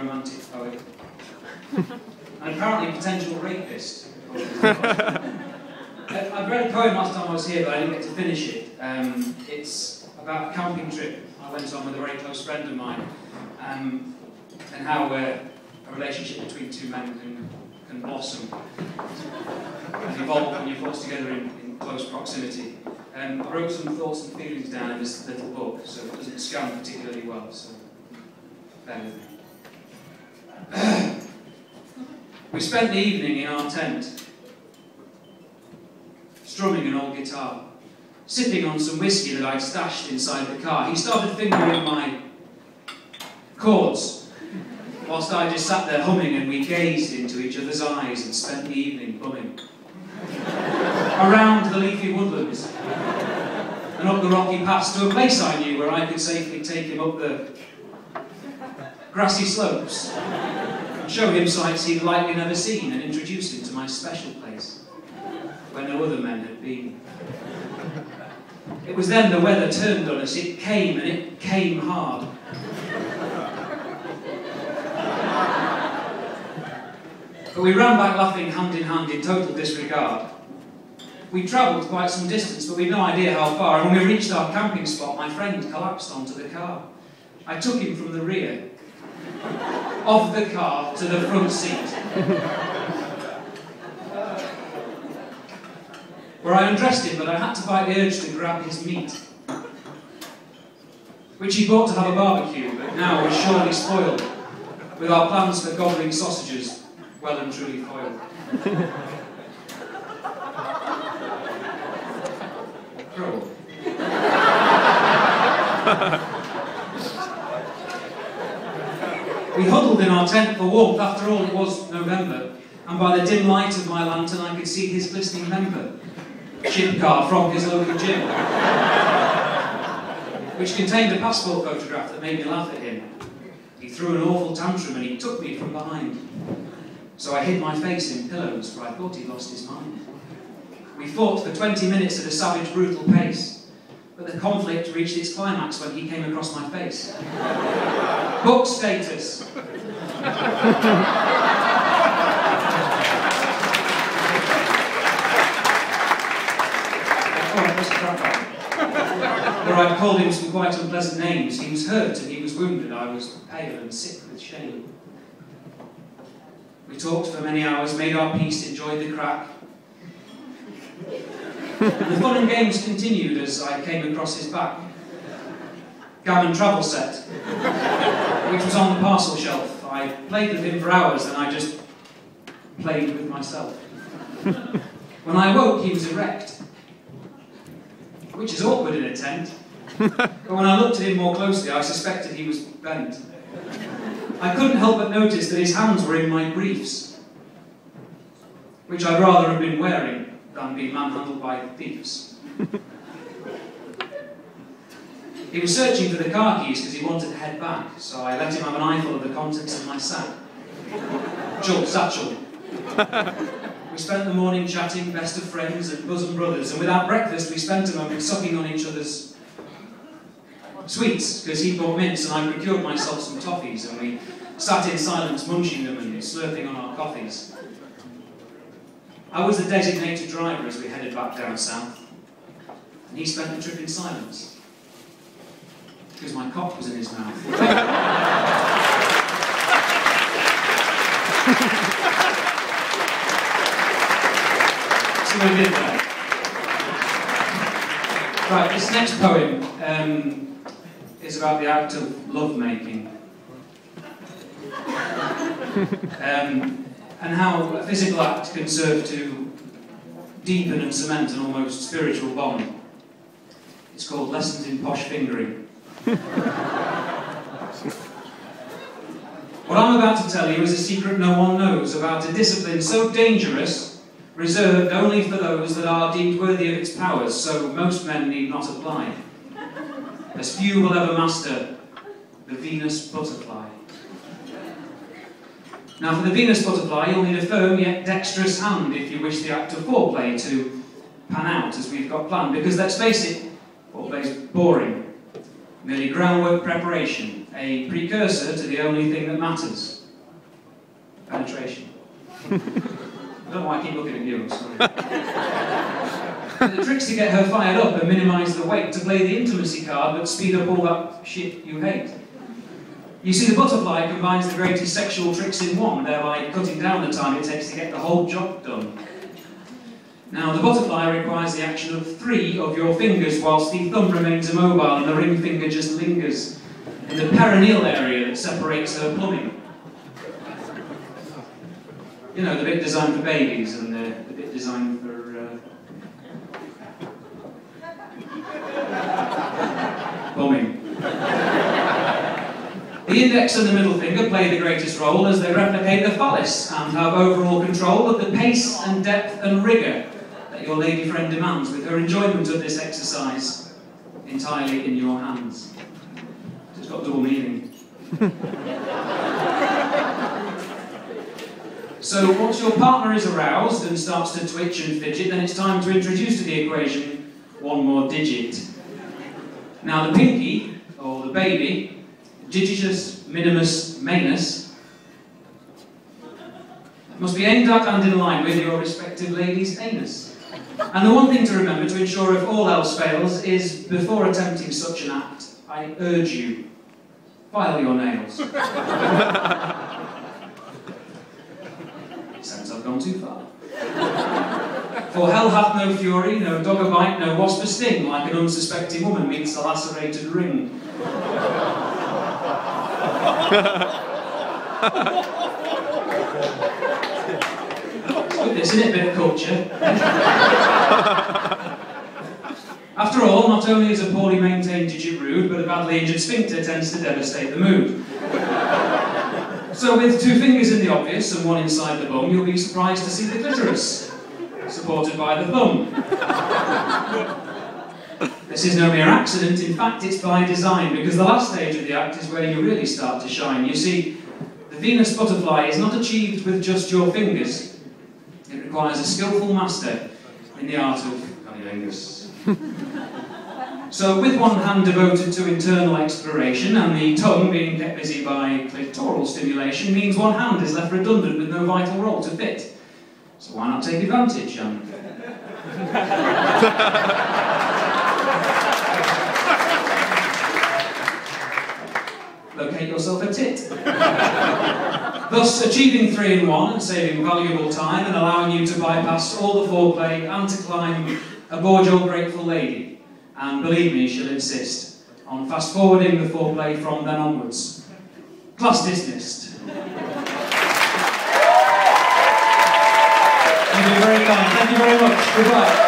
romantic poet. And apparently potential rapist. I read a poem last time I was here, but I didn't get to finish it. It's about a camping trip I went on with a very close friend of mine, and how a relationship between two men can blossom and evolve when you're forced together in close proximity. I wrote some thoughts and feelings down in this little book, so it doesn't scan particularly well, so bear with me. We spent the evening in our tent, strumming an old guitar, sipping on some whiskey that I'd stashed inside the car. He started fingering my chords, whilst I just sat there humming, and we gazed into each other's eyes and spent the evening bumming. Around the leafy woodlands, and up the rocky pass to a place I knew where I could safely take him up the grassy slopes, and show him sights he'd likely never seen, and introduce him to my special place, where no other men had been. It was then the weather turned on us. It came, and it came hard. But we ran back laughing hand in hand in total disregard. We travelled quite some distance, but we'd no idea how far, and when we reached our camping spot, my friend collapsed onto the car. I took him from the rear of the car to the front seat, where I undressed him, but I had to fight the urge to grab his meat, which he bought to have a barbecue, but now was surely spoiled, with our plans for gobbling sausages well and truly foiled. Cruel. We huddled in our tent for warmth. After all, it was November, and by the dim light of my lantern I could see his glistening member, chip card from his local gym, which contained a passport photograph that made me laugh at him. He threw an awful tantrum and he took me from behind. So I hid my face in pillows, for I thought he'd lost his mind. We fought for 20 minutes at a savage, brutal pace, but the conflict reached its climax when he came across my face. Book status. Where I'd called him some quite unpleasant names. He was hurt and he was wounded. I was pale and sick with shame. We talked for many hours, made our peace, enjoyed the crack. And the fun and games continued as I came across his back. Gammon travel set, which was on the parcel shelf. I played with him for hours, and I just played with myself. When I awoke, he was erect, which is awkward in a tent. But when I looked at him more closely, I suspected he was bent. I couldn't help but notice that his hands were in my briefs, which I'd rather have been wearing than be manhandled by thieves. He was searching for the car keys because he wanted to head back, so I let him have an eyeful of the contents of my sack. Satchel. We spent the morning chatting, best of friends and bosom brothers, and without breakfast we spent a moment sucking on each other's sweets, because he bought mints and I procured myself some toffees, and we sat in silence munching them and slurping on our coffees. I was the designated driver as we headed back down south, and he spent the trip in silence, because my cock was in his mouth. So we did that. Right, this next poem is about the act of love-making. And how a physical act can serve to deepen and cement an almost spiritual bond. It's called Lessons in Posh Fingering. What I'm about to tell you is a secret no one knows about a discipline so dangerous, reserved only for those that are deemed worthy of its powers, so most men need not apply. As few will ever master the Venus butterfly. Now, for the Venus butterfly, you'll need a firm yet dexterous hand if you wish the act of foreplay to pan out as we've got planned, because let's face it, foreplay's boring. Merely groundwork preparation, a precursor to the only thing that matters. penetration. I don't know why I keep looking at you, I'm sorry. But the trick's to get her fired up and minimise the wait, to play the intimacy card but speed up all that shit you hate. You see, the butterfly combines the greatest sexual tricks in one, thereby cutting down the time it takes to get the whole job done. Now, the butterfly requires the action of 3 of your fingers, whilst the thumb remains immobile and the ring finger just lingers in the perineal area that separates her plumbing. You know, the bit designed for babies and the bit designed for... plumbing. The index and the middle finger play the greatest role as they replicate the phallus and have overall control of the pace and depth and rigour that your lady friend demands, with her enjoyment of this exercise entirely in your hands. It's got double meaning. So once your partner is aroused and starts to twitch and fidget, then it's time to introduce to the equation one more digit. Now the pinky, or the baby, digitus minimus manus, must be aimed at and in line with your respective lady's anus. And the one thing to remember, to ensure if all else fails, is before attempting such an act, I urge you, file your nails. Sense I've gone too far. For hell hath no fury, no dog a bite, no wasp a sting, like an unsuspecting woman meets a lacerated ring. It's good, isn't it? A bit of culture. After all, not only is a poorly maintained digit rude, but a badly injured sphincter tends to devastate the mood. So with 2 fingers in the obvious and 1 inside the bum, you'll be surprised to see the clitoris, supported by the thumb. This is no mere accident, in fact it's by design, because the last stage of the act is where you really start to shine. You see, the Venus butterfly is not achieved with just your fingers. It requires a skillful master in the art of cunnilingus. So with one hand devoted to internal exploration and the tongue being kept busy by clitoral stimulation means one hand is left redundant with no vital role to fit. So why not take advantage, Locate yourself a tit. Thus achieving 3 in 1 and saving valuable time and allowing you to bypass all the foreplay and to climb aboard your grateful lady. And believe me, she'll insist on fast-forwarding the foreplay from then onwards. Class dismissed. Thank you very kind. Thank you very much. Goodbye.